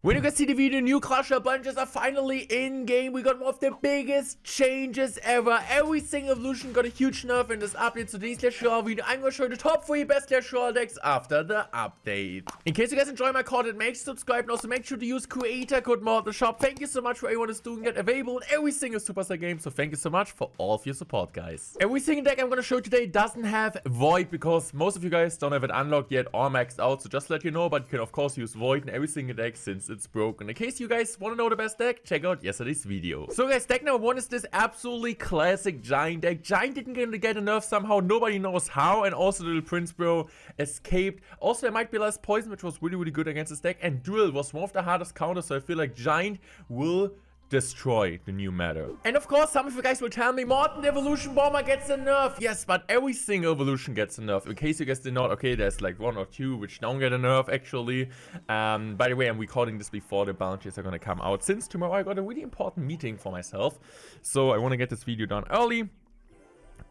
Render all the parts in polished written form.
When you guys see the video, new Clash Royale bunches are finally in game. We got one of the biggest changes ever. Every single evolution got a huge nerf in this update. So today's Clash Royale video, I'm going to show you the top 3 best Clash Royale decks after the update. In case you guys enjoy my content, make sure to subscribe and also make sure to use creator code mortenroyale. Thank you so much for everyone who's doing that, available in every single Superstar game. So thank you so much for all of your support, guys. Every single deck I'm going to show you today doesn't have Void because most of you guys don't have it unlocked yet or maxed out. So just to let you know, but you can of course use Void in every single deck since it's broken. In case you guys want to know the best deck, check out yesterday's video. So guys, deck number 1 is this absolutely classic Giant deck. Giant didn't get a nerf somehow, nobody knows how, and also the little Prince bro escaped. Also there might be less poison, which was really good against this deck, and Drill was one of the hardest counters, so I feel like Giant will destroy the new meta. And of course, some of you guys will tell me, Morten, the evolution bomber gets a nerf. Yes, but every single evolution gets a nerf. In case you guys did not, okay, there's like 1 or 2 which don't get a nerf actually. By the way, I'm recording this before the bounties are gonna come out, since tomorrow I got a really important meeting for myself, so I want to get this video done early.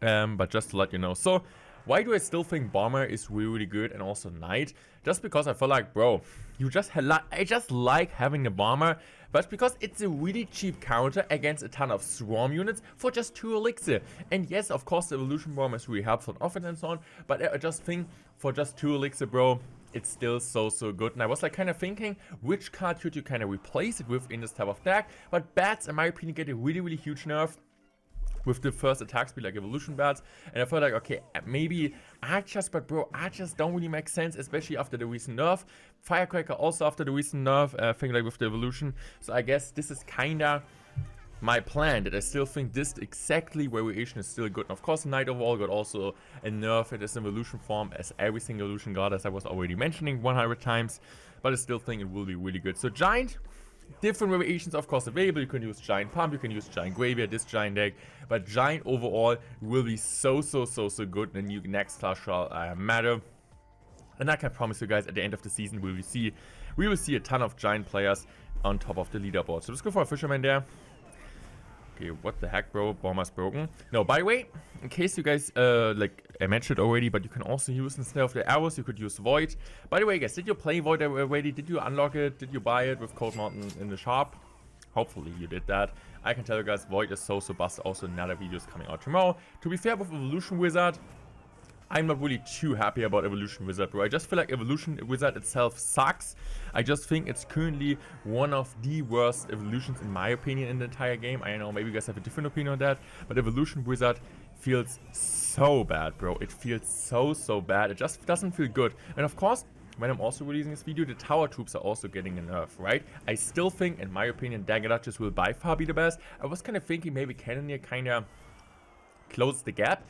But just to let you know, so why do I still think Bomber is really good, and also Knight? Just because I feel like, bro, I just like having the Bomber, but because it's a really cheap counter against a ton of Swarm units for just 2 elixir. And yes, of course, the Evolution Bomber is really helpful on offense and so on, but I just think for just 2 elixir, bro, it's still so good. And I was like kind of thinking, which card should you kind of replace it with in this type of deck? But Bats, in my opinion, get a really huge nerf with the first attack speed like evolution bats, and I felt like, okay, maybe Archers, but bro, Archers don't really make sense, especially after the recent nerf. Firecracker also after the recent nerf, I think, like with the evolution. So I guess this is kinda my plan, that I still think this exactly variation is still good. And of course, Knight overall got also a nerf in its evolution form, as every single evolution got, as I was already mentioning 100 times, but I still think it will be really good. So Giant, different variations of course available. You can use Giant Pump, you can use Giant Graveyard, this Giant deck, but Giant overall will be so good in the new next Clash Royale meta. And I can promise you guys, at the end of the season we will see a ton of Giant players on top of the leaderboard. So let's go for a Fisherman there. Okay, what the heck, bro? Bomber's broken. No, by the way, in case you guys, like I mentioned already, but you can also use, instead of the arrows, you could use Void. By the way, guys, did you play Void already? Did you unlock it? Did you buy it with code Morten in the shop? Hopefully you did that. I can tell you guys, Void is so bust. Also, another video is coming out tomorrow. To be fair, with Evolution Wizard, I'm not really too happy about Evolution Wizard, bro. I just feel like Evolution Wizard itself sucks. I just think it's currently one of the worst evolutions, in my opinion, in the entire game. I know maybe you guys have a different opinion on that, but Evolution Wizard feels so bad, bro. It feels so bad. It just doesn't feel good. And of course, when I'm also releasing this video, the tower troops are also getting a nerf, right? I still think, in my opinion, Dagger Duchess will by far be the best. I was kind of thinking maybe Cannoneer kind of closes the gap.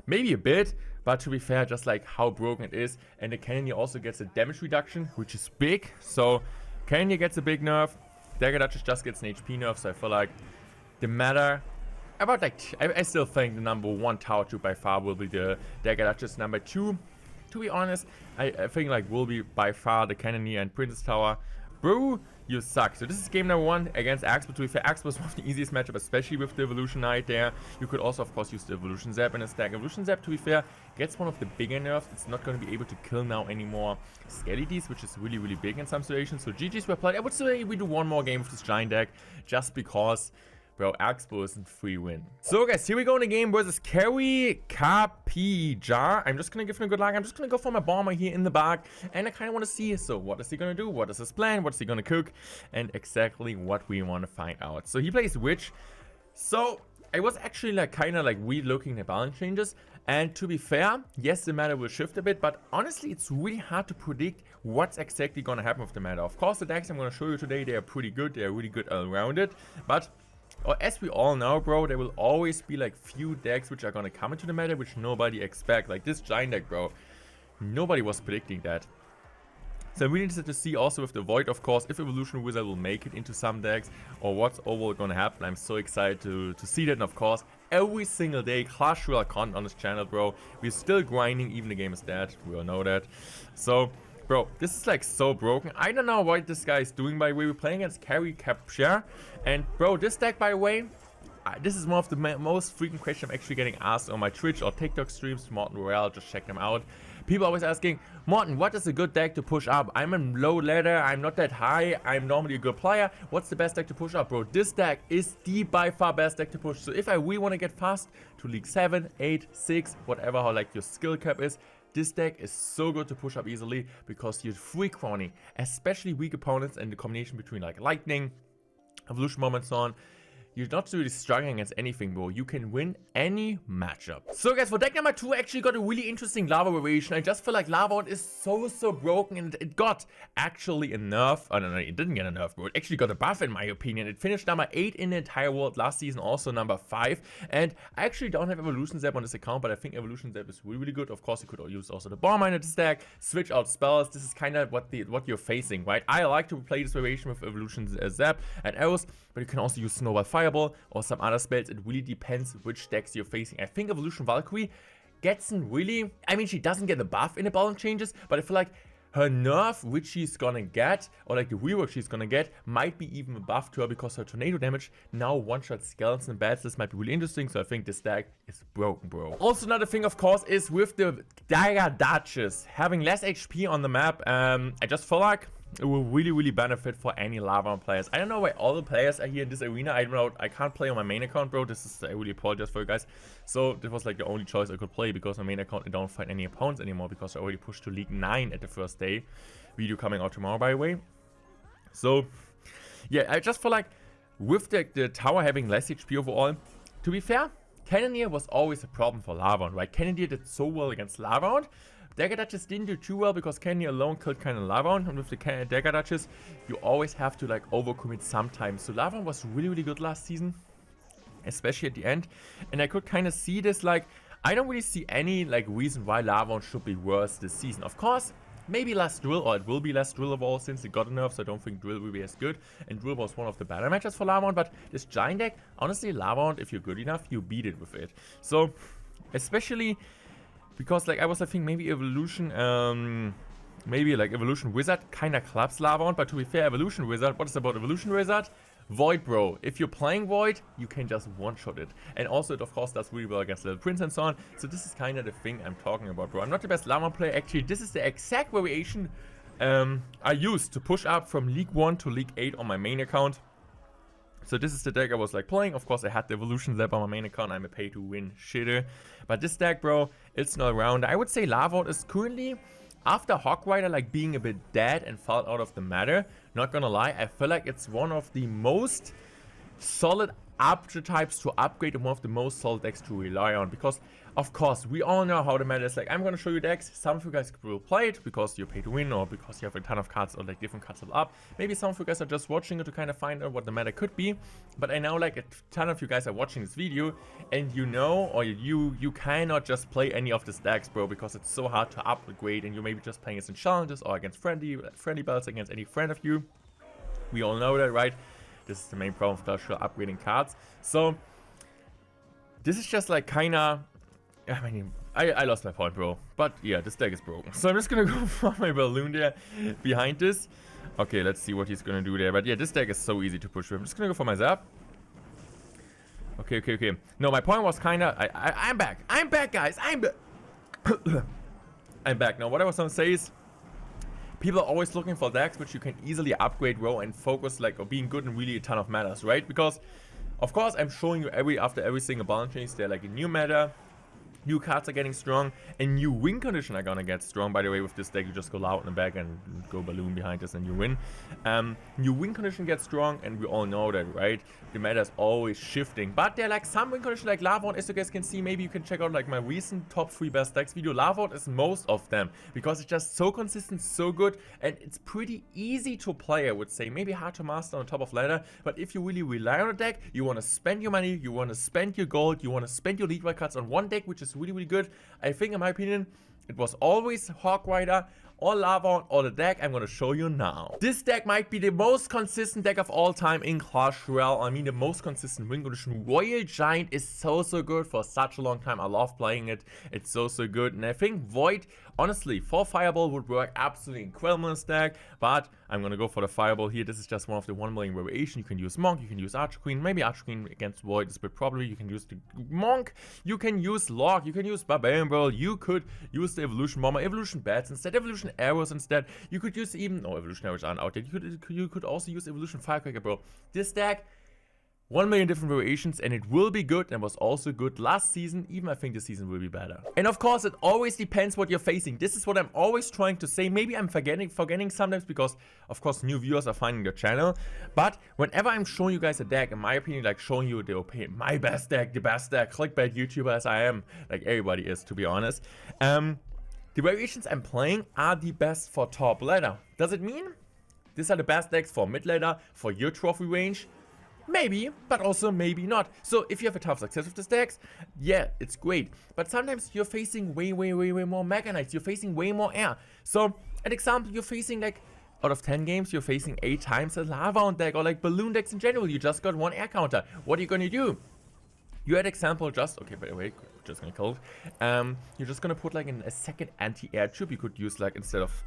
Maybe a bit, but to be fair, just like how broken it is, and the Cannoneer also gets a damage reduction, which is big. So Cannoneer gets a big nerf, Dagger Duchess just gets an HP nerf, so I feel like the matter about, like, I still think the number 1 tower troop by far will be the Dagger Duchess. Number 2, to be honest, I think like will be by far the Cannoneer and Princess Tower. Bro, you suck. So this is game number 1 against Xbow. To be fair, Xbow was one of the easiest matchup, especially with the Evolution Knight there. You could also, of course, use the Evolution Zap in a stack. Evolution Zap, to be fair, gets one of the bigger nerfs. It's not going to be able to kill now anymore Skellies, which is really big in some situations. So GG's were played. I would say we do 1 more game with this Giant deck, just because, bro, Xbow is a free win. So guys, here we go in the game versus Carry Capija. I'm just gonna give him a good luck. I'm just gonna go for my Bomber here in the back, and I kind of want to see, so what is he gonna do? What is his plan? What's he gonna cook? And exactly what we want to find out. So he plays Witch. So I was actually like kind of like re-looking at balance changes, and to be fair, yes, the meta will shift a bit, but honestly it's really hard to predict what's exactly gonna happen with the meta. Of course, the decks I'm gonna show you today, they are pretty good. They are really good all around it, but as we all know, bro, there will always be like few decks which are gonna come into the meta which nobody expect. Like this Giant deck, bro, nobody was predicting that. So I'm really interested to see also with the Void, of course, if Evolution Wizard will make it into some decks, or what's overall gonna happen. I'm so excited to see that. And of course, every single day Clash Royale content on this channel, bro. We're still grinding, even the game is dead, we all know that. So bro, this is like so broken. I don't know what this guy is doing, by the way. We're playing against Carry Capture. And bro, this deck, by the way, this is one of the most frequent questions I'm actually getting asked on my Twitch or TikTok streams, mortenroyale, just check them out. People always asking, Morten, what is a good deck to push up? I'm in low ladder, I'm not that high, I'm normally a good player. What's the best deck to push up, bro? This deck is the by far best deck to push. So if I really want to get fast to League 7, 8, 6, whatever, how like your skill cap is, this deck is so good to push up easily because you're free crowning, especially weak opponents, and the combination between like lightning, evolution moments on. You're not really struggling against anything, bro. You can win any matchup. So guys, for deck number 2, I actually got a really interesting lava variation. I just feel like lava is so broken, and it got actually a nerf. Oh no, it didn't get a nerf, bro. It actually got a buff in my opinion. It finished number 8 in the entire world last season, also number 5. And I actually don't have evolution zap on this account, but I think evolution zap is really good. Of course, you could use also the bomb mine in this deck, switch out spells. This is kind of what you're facing, right? I like to play this variation with evolution zap and arrows, but you can also use snowball fireball or some other spells. It really depends which decks you're facing. I think evolution Valkyrie gets in really, I mean, she doesn't get a buff in the balance changes, but I feel like her nerf, which she's gonna get, or like the rework she's gonna get, might be even a buff to her because her tornado damage now one-shot skeletons and bats. This might be really interesting, so I think this deck is broken, bro. Also, another thing, of course, is with the Dagger Duchess having less HP on the map, I just feel like it will really benefit for any lava players. I don't know why all the players are here in this arena. I don't know, I can't play on my main account, bro. This is, I really apologize for you guys. So this was like the only choice I could play, because on my main account I don't find any opponents anymore, because I already pushed to League 9 at the first day. Video coming out tomorrow, by the way. So yeah, I just feel like with the tower having less HP overall, to be fair, Cannoneer was always a problem for Lava, right? Cannoneer did so well against Lava. Dagger Duchess didn't do too well because Cannoneer alone killed kind of Lava, and with the Dagger Duchess, you always have to like overcommit sometimes. So Lava was really good last season, especially at the end, and I could kind of see this, like, I don't really see any like reason why Lava should be worse this season. Of course, maybe less drill, or it will be less drill overall since it got a nerf, so I don't think drill will be as good, and drill was one of the better matches for Lava. But this giant deck, honestly, Lava, if you're good enough, you beat it with it. So especially because like I think maybe evolution, maybe like evolution wizard kind of claps Lava, but to be fair, evolution wizard, what is about evolution wizard? Void, bro. If you're playing Void, you can just one-shot it. And also it of course does really well against Little Prince and so on. So this is kind of the thing I'm talking about, bro. I'm not the best Lava player. Actually, this is the exact variation I used to push up from League 1 to League 8 on my main account. So this is the deck I was like playing. Of course, I had the evolution zap on my main account. I'm a pay-to-win shitter. But this deck, bro, it's not around. I would say Lava is currently, after Hog Rider like being a bit dead and fell out of the meta, not gonna lie, I feel like it's one of the most solid archetypes to upgrade and one of the most solid decks to rely on, because of course we all know how the meta is. Like, I'm gonna show you decks. Some of you guys will play it because you're pay to win, or because you have a ton of cards, or like different cards level up. Maybe some of you guys are just watching it to kind of find out what the meta could be, but I know like a ton of you guys are watching this video and you know, or you cannot just play any of these decks, bro, because it's so hard to upgrade, and you're maybe just playing against challenges or against friendly battles against any friend of you. We all know that, right? This is the main problem of Clash Royale, upgrading cards. So this is just like kinda, I mean, I lost my point, bro. But yeah, this deck is broken. So I'm just gonna go for my balloon there behind this. Okay, let's see what he's gonna do there. But yeah, this deck is so easy to push with. I'm just gonna go for my zap. Okay. No, my point was kinda, I'm back. I'm back, guys. I'm back. Now, what I was gonna say is, people are always looking for decks which you can easily upgrade, bro, and focus like on being good in really a ton of metas, right? Because of course I'm showing you after every single balance change, they're like a new meta, new cards are getting strong, and new win condition are gonna get strong. By the way, with this deck you just go loud in the back and go balloon behind this and you win. New win condition gets strong, and we all know that, right? The meta is always shifting, but there are like some win condition like Lavon, as you guys can see. Maybe you can check out like my recent top 3 best decks video. Lavon is most of them because it's just so consistent, so good, and it's pretty easy to play, I would say. Maybe hard to master on top of ladder, but if you really rely on a deck, you want to spend your money, you want to spend your gold, you want to spend your league wide cards on one deck which is really good. I think, in my opinion, it was always Hog Rider or Lava or the deck I'm going to show you now. This deck might be the most consistent deck of all time in Clash Royale. I mean, the most consistent win condition. Royal Giant is so good for such a long time. I love playing it. It's so good. And I think Void, honestly, for Fireball would work absolutely incredible in this deck. But I'm gonna go for the Fireball here. This is just one of the 1 million variations. You can use Monk, you can use Archer Queen. Maybe Archer Queen against Void is a bit probably. You can use the Monk, you can use Log, you can use Barbarian Ball, you could use the Evolution Bomber, Evolution Bats instead, Evolution Arrows instead. You could use even, no, Evolution Arrows aren't out yet. You could also use Evolution Firecracker, bro. This deck, 1 million different variations, and it will be good, and was also good last season. Even I think this season will be better. And of course, it always depends what you're facing. This is what I'm always trying to say. Maybe I'm forgetting sometimes because, of course, new viewers are finding the channel. But whenever I'm showing you guys a deck, in my opinion, like showing you the opinion, my best deck, the best deck, clickbait YouTuber as I am, like everybody is, to be honest. The variations I'm playing are the best for top ladder. Does it mean these are the best decks for mid ladder, for your trophy range? Maybe, but also maybe not. So if you have a ton of success with these decks, yeah, it's great. But sometimes you're facing way more Mega Knights. You're facing way more air. So, an example, you're facing like, out of 10 games, you're facing 8 times a Lava Hound deck or like Balloon decks in general. You just got 1 air counter. What are you gonna do? You had example just, okay, by the way, just gonna kill it. You're just gonna put like a second anti-air tube. You could use like, instead of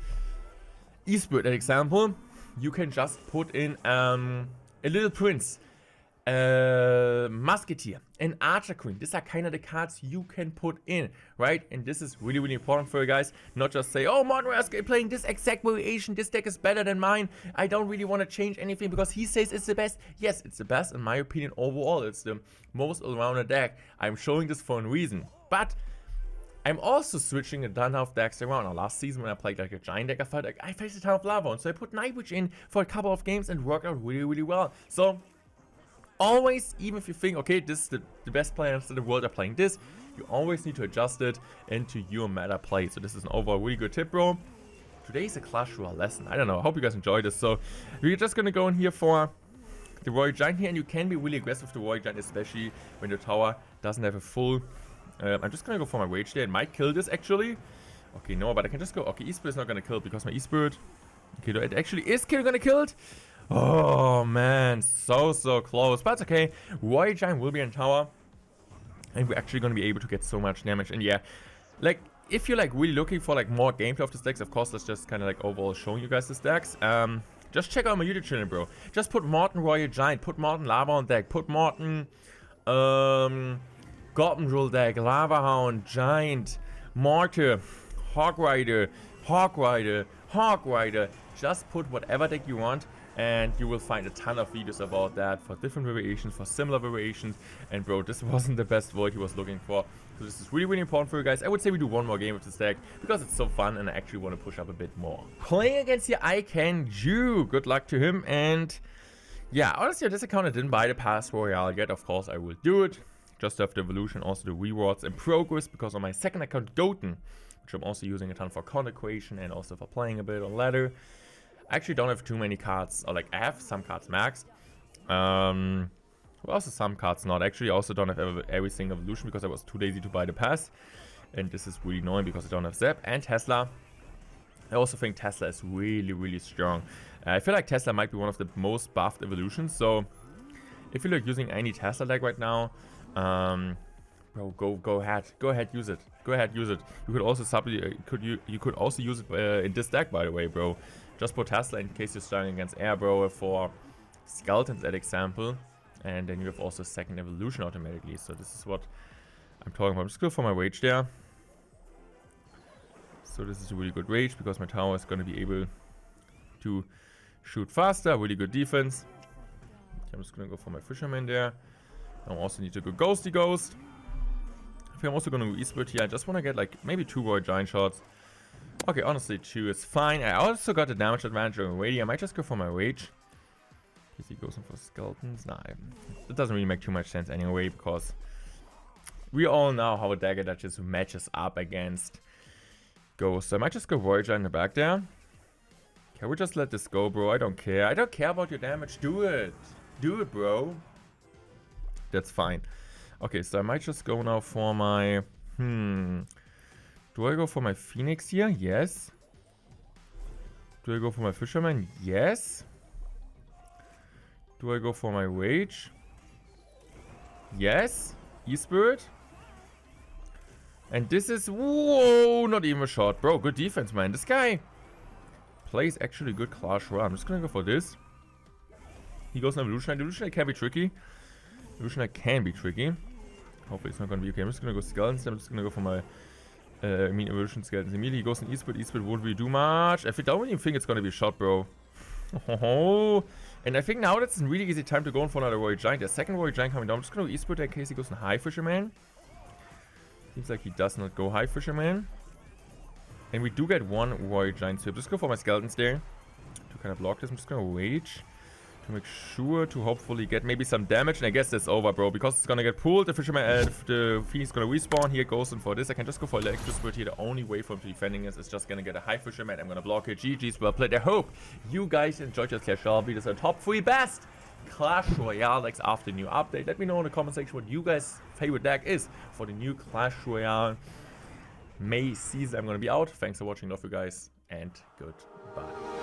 Eastbird, an example, you can just put in a Little Prince, Musketeer, and Archer Queen. These are kind of the cards you can put in, right? And this is really important for you guys. Not just say, oh, mortenroyale is playing this exact variation, this deck is better than mine, I don't really want to change anything because he says it's the best. Yes, it's the best in my opinion overall. It's the most all-rounder deck. I'm showing this for a reason. But I'm also switching a ton of decks around. Now, last season when I played like a giant deck, I faced a ton of Lava Hound. So I put Nightwitch in for a couple of games and it worked out really well. So always, even if you think, okay, this is the best players in the world are playing this, you always need to adjust it into your meta play. So this is an overall really good tip, bro. Today is a Clash Royale lesson. I don't know. I hope you guys enjoyed this. So we're just going to go in here for the Royal Giant here. And you can be really aggressive with the Royal Giant, especially when the tower doesn't have a full... I'm just going to go for my Rage there. It might kill this, actually. Okay, no, but I can just go... Okay, Eastbird is not going to kill it because my Eastbird... Okay, it actually is going to kill it. Oh man, so close, but it's okay. Royal Giant will be in tower, and we're actually going to be able to get so much damage. And yeah, like if you're like really looking for like more gameplay of this decks, of course, let's just kind of like overall showing you guys this decks. Just check out my YouTube channel, bro. Just put mortenroyale Giant, put Morten Lava Hound deck, put Morten Goblin Rule deck, Lava Hound Giant, Mortar, Hog Rider. Just put whatever deck you want, and you will find a ton of videos about that for different variations, for similar variations. And bro, this wasn't the best Void he was looking for. So this is really important for you guys. I would say we do one more game with this deck because it's so fun and I actually want to push up a bit more. Playing against the I Can Jew. Good luck to him. And yeah, honestly, on this account I didn't buy the Clash Royale yet. Of course, I will do it. Just to have the evolution, also the rewards and progress, because on my second account, Goten, which I'm also using a ton for content creation and also for playing a bit on ladder, I actually don't have too many cards, or like I have some cards maxed. Well, also some cards not. Actually, I also don't have every single evolution because I was too lazy to buy the pass. And this is really annoying because I don't have Zap and Tesla. I also think Tesla is really strong. I feel like Tesla might be one of the most buffed evolutions. So if you're like using any Tesla deck right now, bro, go ahead, use it. Go ahead, use it. You could also you could also use it in this deck, by the way, bro. Just put Tesla in case you're starting against Air, bro, for Skeletons, at example. And then you have also second evolution automatically. So this is what I'm talking about. I'm just going for my Rage there. So this is a really good Rage because my tower is going to be able to shoot faster. Really good defense. Okay, I'm just going to go for my Fisherman there. I also need to go Ghosty Ghost. I think I'm also going to go Eastbird here. I just want to get like maybe 2 Royal Giant shots. Okay, honestly 2 is fine. I also got the damage advantage already. I might just go for my Rage. He goes in for Skeletons. Nah, it doesn't really make too much sense anyway, because we all know how a dagger that just matches up against Ghost. So I might just go Royal Giant in the back there. Can we just let this go, bro? I don't care. I don't care about your damage. Do it. Do it, bro. That's fine. Okay, so I might just go now for my... Do I go for my Phoenix here? Yes. Do I go for my Fisherman? Yes. Do I go for my Rage? Yes. Eastbird. And this is... Whoa, not even a shot. Bro, good defense, man. This guy plays actually good Clash Royale. I'm just gonna go for this. He goes on Evolutionary. Evolutionary can be tricky. Evolutionary can be tricky. Hopefully it's not gonna be okay. I'm just gonna go Skeletons. I'm just gonna go for my Evolution Skeletons immediately. He goes in Eastwood. Eastwood won't really do much. I don't even think it's gonna be a shot, bro. Oh, and I think now that's a really easy time to go in for another Warrior Giant. The second Warrior Giant coming down. I'm just gonna go Eastwood in case he goes in High Fisherman. Seems like he does not go High Fisherman. And we do get one Warrior Giant, so just go for my Skeletons there to kind of block this. I'm just gonna wait to make sure to hopefully get maybe some damage, and I guess that's over, bro, because it's gonna get pulled. The Fisherman, the Phoenix gonna respawn. Here goes in for this. I can just go for Electro Spirit here. The only way from defending this is just gonna get a High Fisherman. I'm gonna block it. GG's, well played. I hope you guys enjoyed your Clash Royale videos. Our top 3 best Clash Royale decks after the new update. Let me know in the comment section what you guys' favorite deck is for the new Clash Royale May season. I'm gonna be out. Thanks for watching. Love you guys, and goodbye.